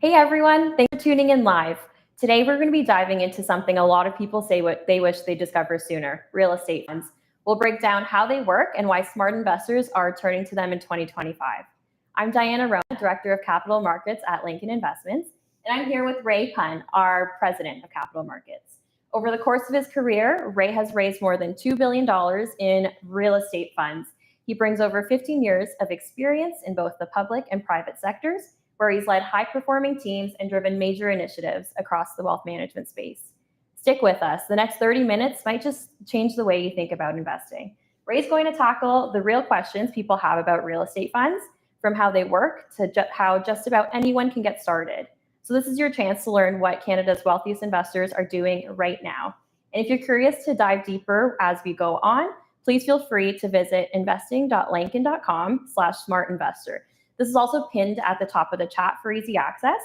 Hey everyone, thanks for tuning in live. Today we're going to be diving into something a lot of people say what they wish they discovered sooner, real estate funds. We'll break down how they work and why smart investors are turning to them in 2025. I'm Diana Rona, Director of Capital Markets at Lankin Investments, and I'm here with Ray Pun, our President of Capital Markets. Over the course of his career, Ray has raised more than $2 billion in real estate funds. He brings over 15 years of experience in both the public and private sectors, where he's led high-performing teams and driven major initiatives across the wealth management space. Stick with us. The next 30 minutes might just change the way you think about investing. Ray's going to tackle the real questions people have about real estate funds, from how they work to how just about anyone can get started. So this is your chance to learn what Canada's wealthiest investors are doing right now. And if you're curious to dive deeper as we go on, please feel free to visit investing.lankin.com/smartinvestor. This is also pinned at the top of the chat for easy access.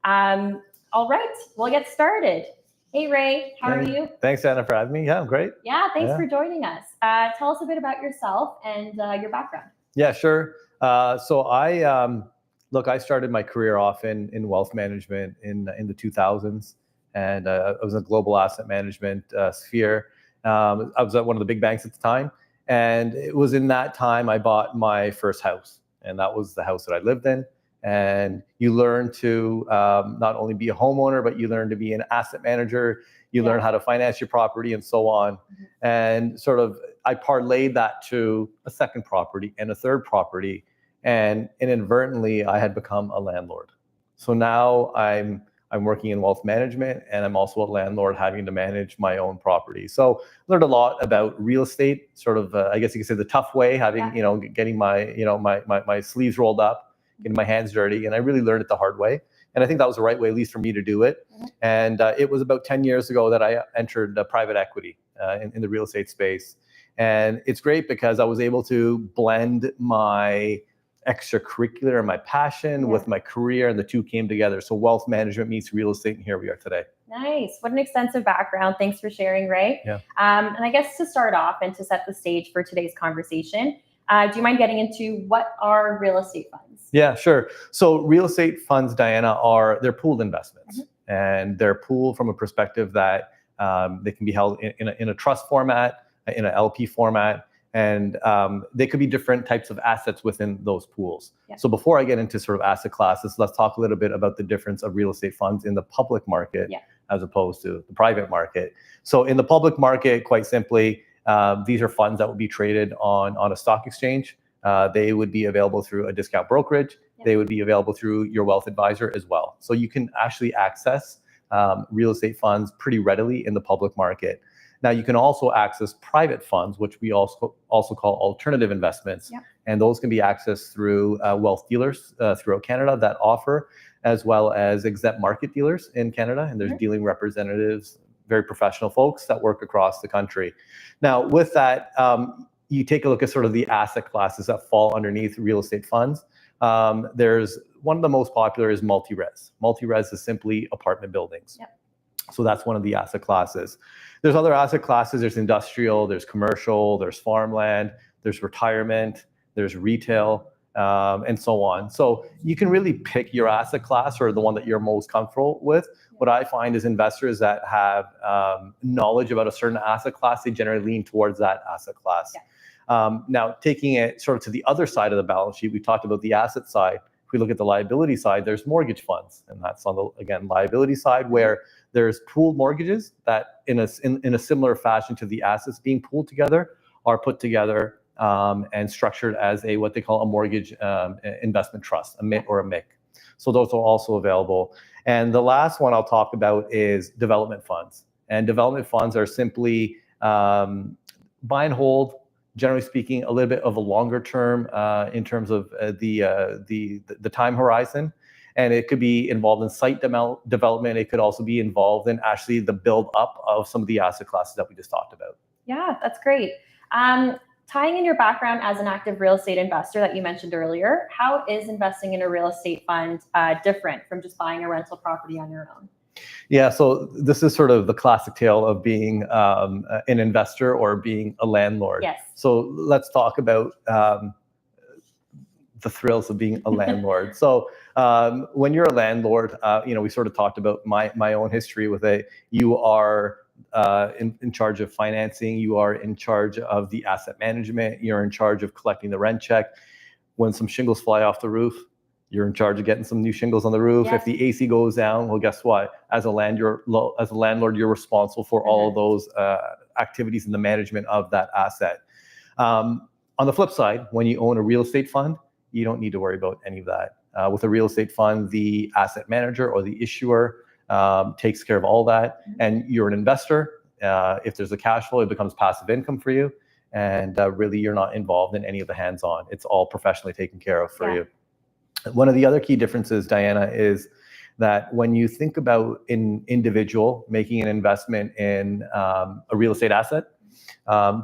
All right, we'll get started. Hey, Ray, how are you? Thanks, Anna, for having me. Yeah, I'm great. Yeah, thanks for joining us. Tell us a bit about yourself and your background. Yeah, sure. So I started my career off in wealth management in the 2000s, and I was in the global asset management sphere. I was at one of the big banks at the time, and it was in that time I bought my first house. And that was the house that I lived in. And you learn to not only be a homeowner, but you learn to be an asset manager. You learn how to finance your property and so on. Mm-hmm. And sort of, I parlayed that to a second property and a third property. And inadvertently, I had become a landlord. So now I'm working in wealth management, and I'm also a landlord having to manage my own property. So learned a lot about real estate, sort of, I guess you could say the tough way, having, getting my sleeves rolled up, getting my hands dirty. And I really learned it the hard way. And I think that was the right way, at least for me to do it. Mm-hmm. And it was about 10 years ago that I entered private equity in the real estate space. And it's great because I was able to blend my extracurricular and my passion with my career, and the two came together. So wealth management meets real estate, and here we are today. Nice. What an extensive background. Thanks for sharing, Ray. Yeah. And I guess to start off and to set the stage for today's conversation, do you mind getting into what are real estate funds? Yeah, sure. So real estate funds, Diana, they're pooled investments. Mm-hmm. And they're pooled from a perspective that they can be held in a trust format, in an LP format. And they could be different types of assets within those pools. Yeah. So before I get into sort of asset classes, let's talk a little bit about the difference of real estate funds in the public market as opposed to the private market. So in the public market, quite simply, these are funds that would be traded on a stock exchange. They would be available through a discount brokerage. Yeah. They would be available through your wealth advisor as well. So you can actually access real estate funds pretty readily in the public market. Now, you can also access private funds, which we also call alternative investments. Yep. And those can be accessed through wealth dealers throughout Canada that offer, as well as exempt market dealers in Canada. And there's dealing representatives, very professional folks that work across the country. Now, with that, you take a look at sort of the asset classes that fall underneath real estate funds. There's one of the most popular is multi-res. Multi-res is simply apartment buildings. Yep. So that's one of the asset classes. There's other asset classes. There's industrial, there's commercial, there's farmland, there's retirement, there's retail, and so on. So you can really pick your asset class or the one that you're most comfortable with. What I find is investors that have knowledge about a certain asset class, they generally lean towards that asset class. Yeah. Now, taking it sort of to the other side of the balance sheet, we talked about the asset side. If we look at the liability side, there's mortgage funds, and that's on the, again, liability side, where there's pooled mortgages that in a similar fashion to the assets being pooled together are put together and structured as what they call a mortgage investment trust, a MIT or a MIC. So those are also available. And the last one I'll talk about is development funds. And development funds are simply buy and hold, generally speaking, a little bit of a longer term in terms of the time horizon. And it could be involved in site development. It could also be involved in actually the build up of some of the asset classes that we just talked about. Yeah, that's great. Tying in your background as an active real estate investor that you mentioned earlier, how is investing in a real estate fund different from just buying a rental property on your own? Yeah, so this is sort of the classic tale of being an investor or being a landlord. Yes. So let's talk about the thrills of being a landlord. So when you're a landlord, we sort of talked about my own history with it. You are in charge of financing. You are in charge of the asset management. You're in charge of collecting the rent check. When some shingles fly off the roof, you're in charge of getting some new shingles on the roof. Yeah. If the AC goes down, well, guess what? As a landlord, you're responsible for all of those activities and the management of that asset. On the flip side, when you own a real estate fund, you don't need to worry about any of that. With a real estate fund, the asset manager or the issuer takes care of all that, and you're an investor. If there's a cash flow, it becomes passive income for you, and really you're not involved in any of the hands-on. It's all professionally taken care of for you. One of the other key differences, Diana, is that when you think about an individual making an investment in a real estate asset,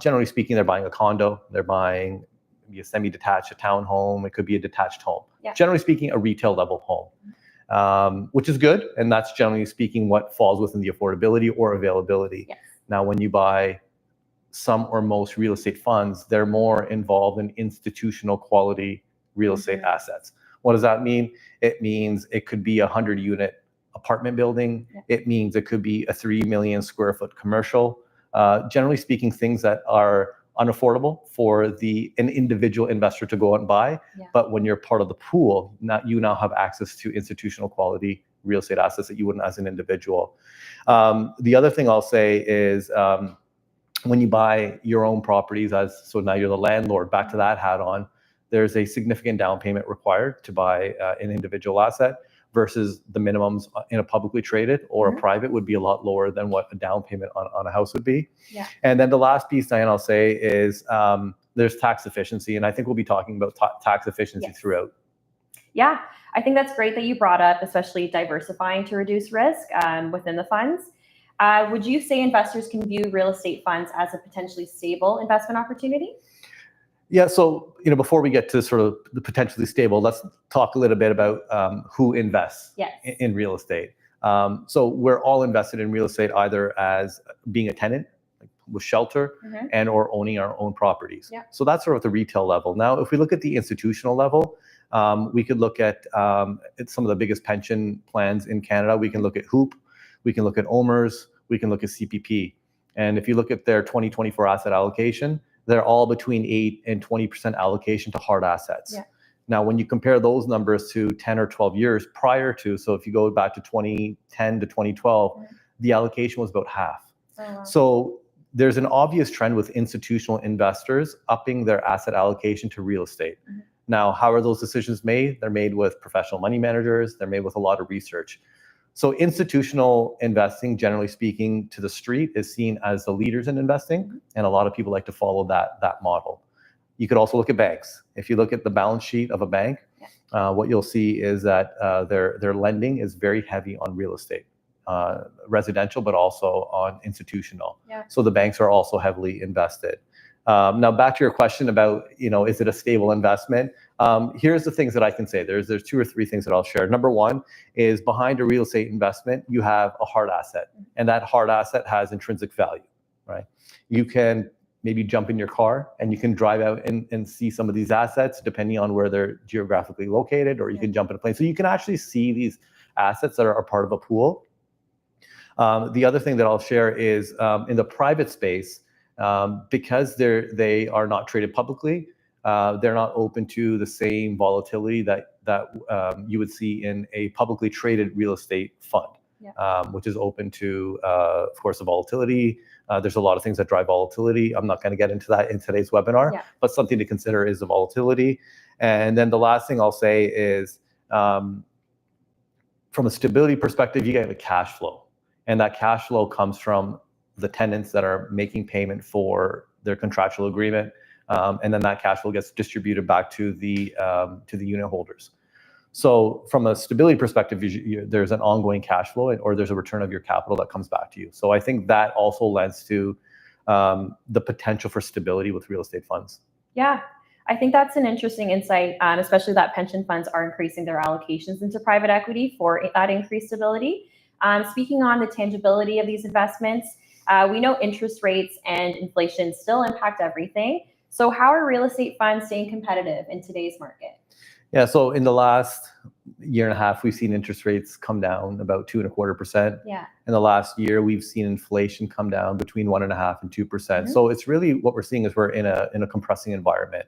generally speaking, they're buying a condo, they're buying maybe a semi-detached, a townhome, it could be a detached home. Yeah. Generally speaking, a retail level home, which is good, and that's generally speaking what falls within the affordability or availability. Yes. Now, when you buy some or most real estate funds, they're more involved in institutional quality real estate assets. What does that mean? It means it could be a 100-unit apartment building. Yeah. It means it could be a 3 million square foot commercial. Generally speaking, things that are unaffordable for an individual investor to go out and buy. Yeah. But when you're part of the pool, you now have access to institutional quality real estate assets that you wouldn't as an individual. The other thing I'll say is when you buy your own properties, so now you're the landlord, back to that hat on, there's a significant down payment required to buy an individual asset versus the minimums in a publicly traded or a private would be a lot lower than what a down payment on a house would be. Yeah. And then the last piece, Diane, I'll say is there's tax efficiency. And I think we'll be talking about tax efficiency throughout. Yeah, I think that's great that you brought up, especially diversifying to reduce risk within the funds. Would you say investors can view real estate funds as a potentially stable investment opportunity? Yeah, so before we get to sort of the potentially stable, let's talk a little bit about who invests in real estate. So we're all invested in real estate either as being a tenant, like with shelter, and or owning our own properties. Yeah. So that's sort of the retail level. Now, if we look at the institutional level, we could look at some of the biggest pension plans in Canada. We can look at HOOP, we can look at OMERS, we can look at CPP. And if you look at their 2024 asset allocation, they're all between 8 and 20% allocation to hard assets. Yeah. Now, when you compare those numbers to 10 or 12 years prior to, so if you go back to 2010 to 2012, the allocation was about half. Oh, wow. So there's an obvious trend with institutional investors upping their asset allocation to real estate. Now, how are those decisions made? They're made with professional money managers. They're made with a lot of research. So institutional investing, generally speaking, to the street is seen as the leaders in investing, and a lot of people like to follow that model. You could also look at banks. If you look at the balance sheet of a bank, what you'll see is that their lending is very heavy on real estate, residential, but also on institutional. Yeah. So the banks are also heavily invested. Now back to your question about, is it a stable investment? Here's the things that I can say. There's 2 or 3 things that I'll share. Number one is behind a real estate investment, you have a hard asset, and that hard asset has intrinsic value, right? You can maybe jump in your car and you can drive out and see some of these assets depending on where they're geographically located, or you can jump in a plane. So you can actually see these assets that are part of a pool. The other thing that I'll share is in the private space, because they are not traded publicly, they're not open to the same volatility that you would see in a publicly traded real estate fund, which is open to, of course, the volatility. There's a lot of things that drive volatility. I'm not going to get into that in today's webinar, but something to consider is the volatility. And then the last thing I'll say is, from a stability perspective, you get a cash flow, and that cash flow comes from the tenants that are making payment for their contractual agreement, and then that cash flow gets distributed back to the unit holders. So from a stability perspective, there's an ongoing cash flow, or there's a return of your capital that comes back to you. So I think that also lends to the potential for stability with real estate funds. Yeah, I think that's an interesting insight, especially that pension funds are increasing their allocations into private equity for that increased stability. Speaking on the tangibility of these investments, we know interest rates and inflation still impact everything. So how are real estate funds staying competitive in today's market? Yeah, so in the last year and a half, we've seen interest rates come down about 2.25%. Yeah. In the last year, we've seen inflation come down between 1.5% and 2%. Mhm. So it's really what we're seeing is we're in a compressing environment.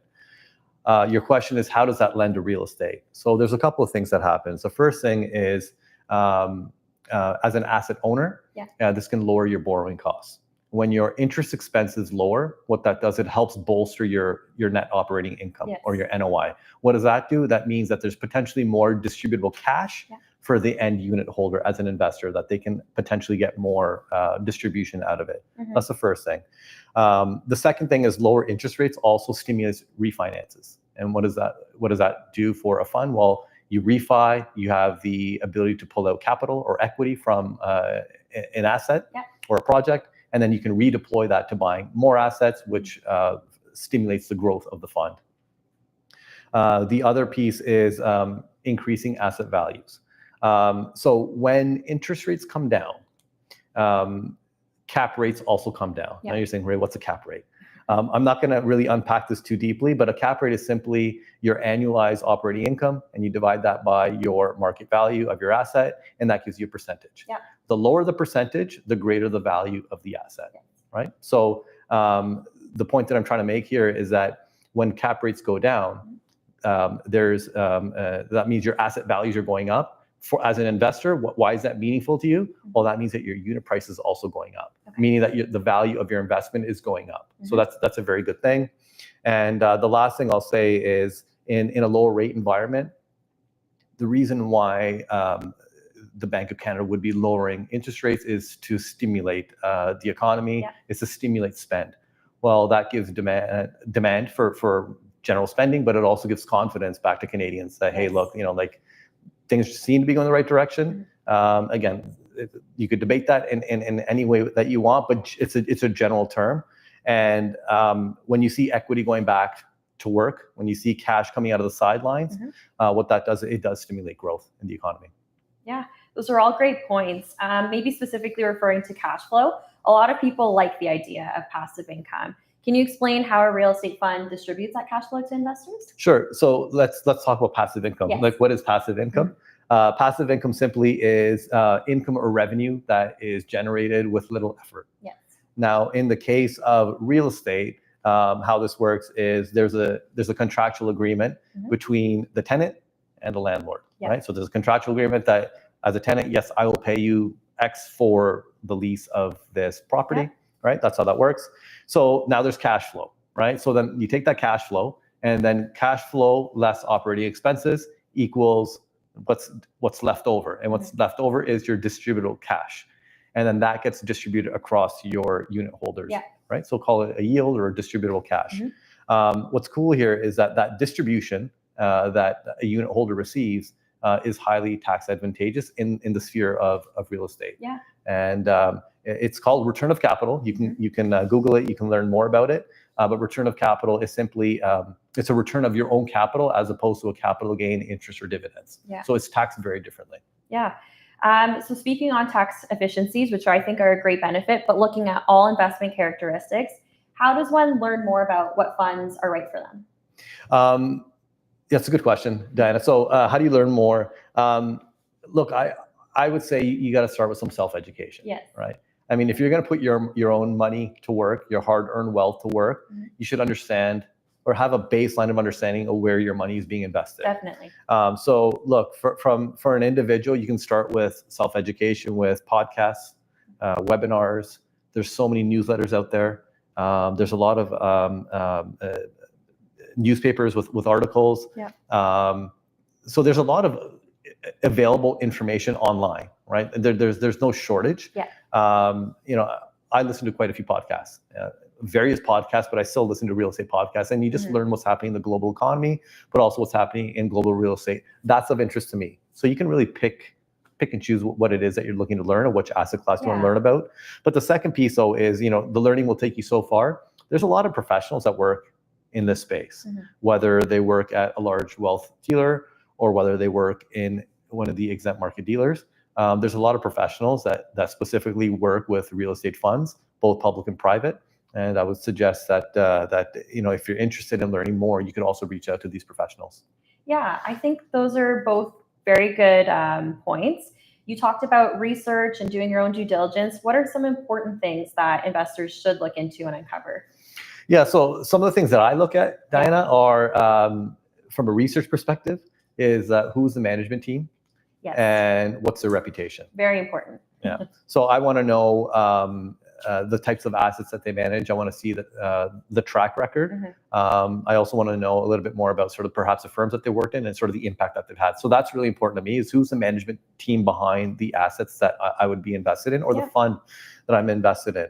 Your question is, how does that lend to real estate? So there's a couple of things that happen. So first thing is, as an asset owner, this can lower your borrowing costs. When your interest expense is lower, what that does, it helps bolster your net operating income or your NOI. What does that do? That means that there's potentially more distributable cash for the end unit holder as an investor, that they can potentially get more distribution out of it. That's the first thing. The second thing is lower interest rates also stimulates refinances. And what does that do for a fund? Well, you refi, you have the ability to pull out capital or equity from an asset or a project, and then you can redeploy that to buying more assets, which stimulates the growth of the fund. The other piece is increasing asset values. So when interest rates come down, cap rates also come down. Now you're saying, Ray, what's a cap rate? I'm not going to really unpack this too deeply, but a cap rate is simply your annualized operating income, and you divide that by your market value of your asset, and that gives you a percentage. The lower the percentage, the greater the value of the asset, right? So the point that I'm trying to make here is that when cap rates go down, that means your asset values are going up. As an investor, why is that meaningful to you? Well, that means that your unit price is also going up, meaning that the value of your investment is going up. So that's a very good thing. And the last thing I'll say is, in a lower rate environment, the reason why the Bank of Canada would be lowering interest rates is to stimulate the economy, is to stimulate spend. Well, that gives demand for general spending, but it also gives confidence back to Canadians that, hey, look, things seem to be going the right direction. Again, you could debate that in any way that you want, but it's a general term. And when you see equity going back to work, when you see cash coming out of the sidelines, what that does, it does stimulate growth in the economy. Yeah, those are all great points. Maybe specifically referring to cash flow, a lot of people like the idea of passive income. Can you explain how a real estate fund distributes that cash flow to investors? Sure. So let's talk about passive income. Like, what is passive income? Passive income simply is income or revenue that is generated with little effort. Now, in the case of real estate, how this works is there's a contractual agreement between the tenant and the landlord, right? So there's a contractual agreement that, as a tenant, yes, I will pay you X for the lease of this property, right? That's how that works. So now there's cash flow, right? So then you take that cash flow, and then cash flow less operating expenses equals what's left over. And what's left over is your distributable cash. And then that gets distributed across your unit holders, right? So call it a yield or a distributable cash. What's cool here is that distribution that a unit holder receives is highly tax advantageous in the sphere of real estate. And it's called return of capital. You can Google it. You can learn more about it. But return of capital is simply it's a return of your own capital as opposed to a capital gain, interest, or dividends. So it's taxed very differently. So speaking on tax efficiencies, which I think are a great benefit, but looking at all investment characteristics, how does one learn more about what funds are right for them? That's a good question, Diana. So how do you learn more? Look, I would say you got to start with some self-education, right? I mean, if you're going to put your own money to work, your hard-earned wealth to work, you should understand or have a baseline of understanding of where your money is being invested. Definitely. So look, for an individual, you can start with self-education with podcasts, webinars. There's so many newsletters out there. There's a lot of newspapers with articles. So there's a lot of available information online, right? There's no shortage. I listen to quite a few podcasts, various podcasts, but I still listen to real estate podcasts, and you just learn what's happening in the global economy, but also what's happening in global real estate. That's of interest to me. So you can really pick and choose what it is that you're looking to learn or which asset class you want to learn about. But the second piece, though, is the learning will take you so far. There's a lot of professionals that work in this space, whether they work at a large wealth dealer or whether they work in one of the exempt market dealers. There's a lot of professionals that specifically work with real estate funds, both public and private. And I would suggest that if you're interested in learning more, you can also reach out to these professionals. Yeah, I think those are both very good points. You talked about research and doing your own due diligence. What are some important things that investors should look into and uncover? Yeah, so some of the things that I look at, Diana, are from a research perspective, is who's the management team Yes, and what's their reputation. very important. Yeah. So I want to know the types of assets that they manage. I want to see the track record. I also want to know a little bit more about sort of perhaps the firms that they worked in and sort of the impact that they've had. So that's really important to me, is who's the management team behind the assets that I would be invested in, or the fund that I'm invested in.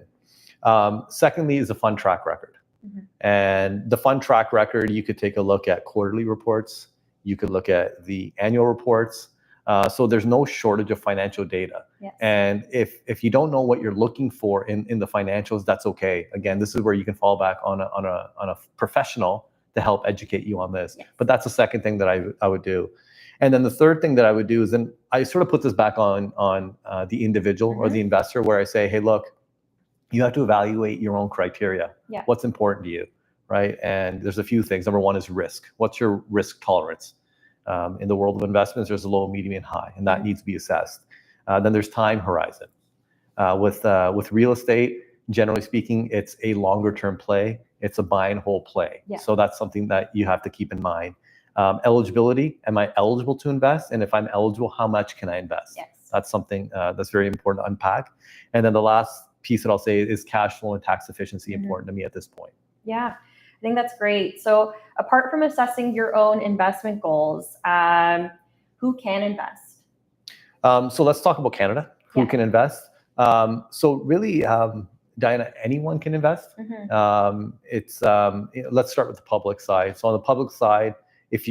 Secondly is the fund track record. And the fund track record, you could take a look at quarterly reports. You could look at the annual reports. So there's no shortage of financial data. Yes. And if you don't know what you're looking for in the financials, that's okay. Again, this is where you can fall back on a professional to help educate you on this. Yes. But that's the second thing that I would do. And then the third thing that I would do is, then I sort of put this back on the individual or the investor, where I say, hey, look, you have to evaluate your own criteria. Yeah. What's important to you, right? And there's a few things. Number one is risk. What's your risk tolerance? In the world of investments, there's a low, medium, and high, and that needs to be assessed. Then there's time horizon. With real estate, generally speaking, it's a longer term play. It's a buy and hold play. Yeah. So that's something that you have to keep in mind. Eligibility, am I eligible to invest? And if I'm eligible, how much can I invest? Yes. That's something that's very important to unpack. And then the last piece that I'll say is cash flow and tax efficiency, important to me at this point. Yeah, I think that's great. So apart from assessing your own investment goals, who can invest? So let's talk about Canada. Who can invest? So really, Diana, anyone can invest. Let's start with the public side. So on the public side, if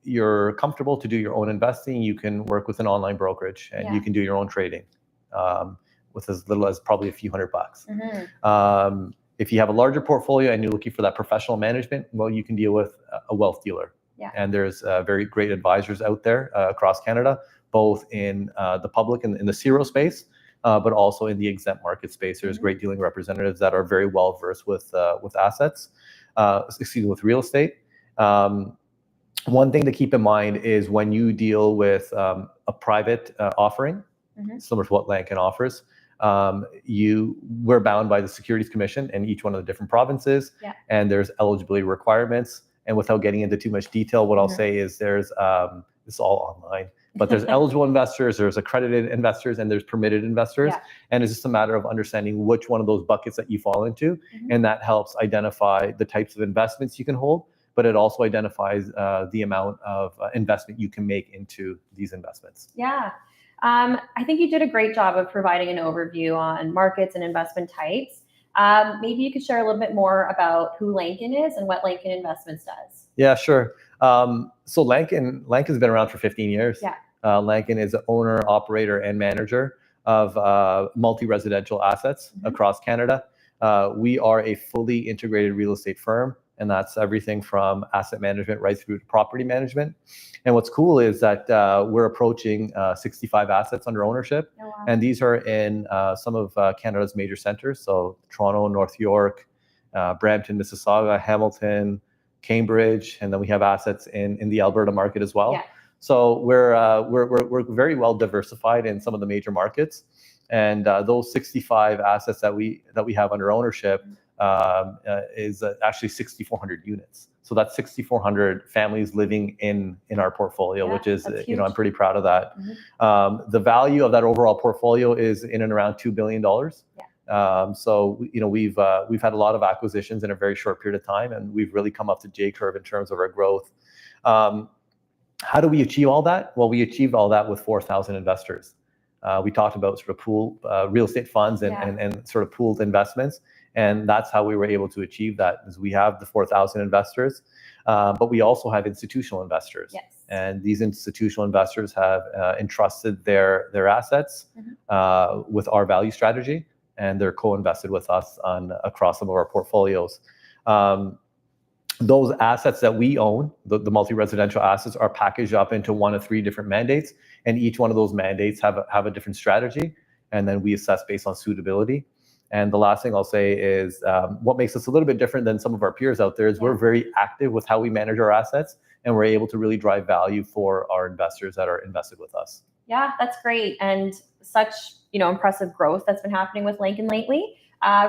you're comfortable to do your own investing, you can work with an online brokerage, and you can do your own trading with as little as probably a few $100. If you have a larger portfolio and you're looking for that professional management, well, you can deal with a wealth dealer. Yeah. And there's very great advisors out there across Canada, both in the public and in the CRO space, but also in the exempt market space. There's great dealing representatives that are very well versed with assets, with real estate. One thing to keep in mind is when you deal with a private offering, similar to what Lankin offers, we're bound by the Securities Commission in each one of the different provinces, and there's eligibility requirements. And without getting into too much detail, what I'll say is there's it's all online, but there's eligible investors, there's accredited investors, and there's permitted investors. And it's just a matter of understanding which one of those buckets that you fall into, and that helps identify the types of investments you can hold, but it also identifies the amount of investment you can make into these investments. Yeah. I think you did a great job of providing an overview on markets and investment types. Maybe you could share a little bit more about who Lankin is and what Lankin Investments does. Yeah, sure. So Lankin's been around for 15 years. Yeah. Lankin is the owner, operator, and manager of multi-residential assets across Canada. We are a fully integrated real estate firm, and that's everything from asset management right through to property management. And what's cool is that we're approaching 65 assets under ownership. Oh, wow. And these are in some of Canada's major centers. So Toronto, North York, Brampton, Mississauga, Hamilton, Cambridge, and then we have assets in the Alberta market as well. Yeah. So we're very well diversified in some of the major markets. And those 65 assets that we have under ownership is actually 6,400 units. So that's 6,400 families living in our portfolio, which is, I'm pretty proud of that. The value of that overall portfolio is in and around $2 billion. So we've had a lot of acquisitions in a very short period of time, and we've really come up the J curve in terms of our growth. How do we achieve all that? Well, we achieved all that with 4,000 investors. We talked about sort of pool real estate funds and sort of pooled investments. And that's how we were able to achieve that, is we have the 4,000 investors, but we also have institutional investors. Yes. And these institutional investors have entrusted their assets with our value strategy, and they're co-invested with us across some of our portfolios. Those assets that we own, the multi-residential assets, are packaged up into one of 3 different mandates, and each one of those mandates have a different strategy, and then we assess based on suitability. And the last thing I'll say is what makes us a little bit different than some of our peers out there is we're very active with how we manage our assets, and we're able to really drive value for our investors that are invested with us. Yeah, that's great. And such, impressive growth that's been happening with Lankin lately.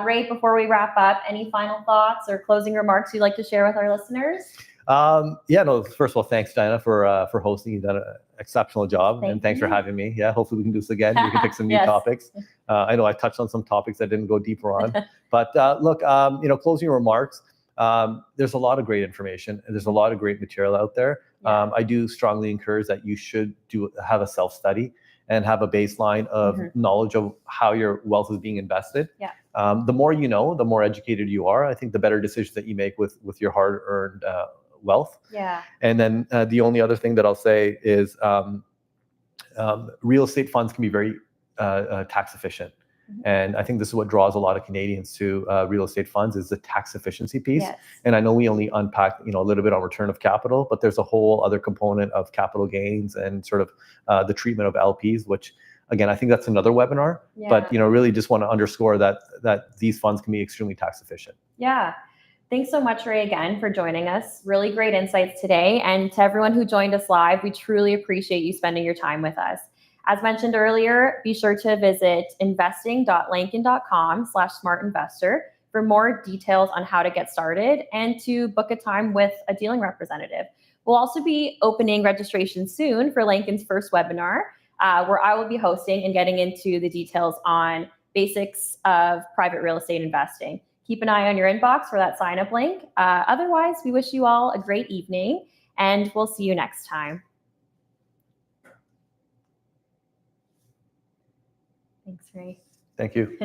Ray, before we wrap up, any final thoughts or closing remarks you'd like to share with our listeners? First of all, thanks, Diana, for hosting. You've done an exceptional job, and thanks for having me. Yeah, hopefully we can do this again. We can pick some new topics. I know I touched on some topics I didn't go deeper on, but look, closing remarks. There's a lot of great information and there's a lot of great material out there. I do strongly encourage that you should have a self-study and have a baseline of knowledge of how your wealth is being invested. The more you know, the more educated you are. I think the better decisions that you make with your hard-earned wealth. And then the only other thing that I'll say is real estate funds can be very tax efficient. And I think this is what draws a lot of Canadians to real estate funds is the tax efficiency piece. And I know we only unpacked a little bit on return of capital, but there's a whole other component of capital gains and sort of the treatment of LPs, which again, I think that's another webinar. But really just want to underscore that these funds can be extremely tax efficient. Thanks so much, Ray, again, for joining us. Really great insights today. And to everyone who joined us live, we truly appreciate you spending your time with us. As mentioned earlier, be sure to visit investing.lankin.com/smartinvestor for more details on how to get started and to book a time with a dealing representative. We'll also be opening registration soon for Lankin's first webinar, where I will be hosting and getting into the details on basics of private real estate investing. Keep an eye on your inbox for that sign-up link. Otherwise, we wish you all a great evening, and we'll see you next time. Thanks, Ray. Thank you.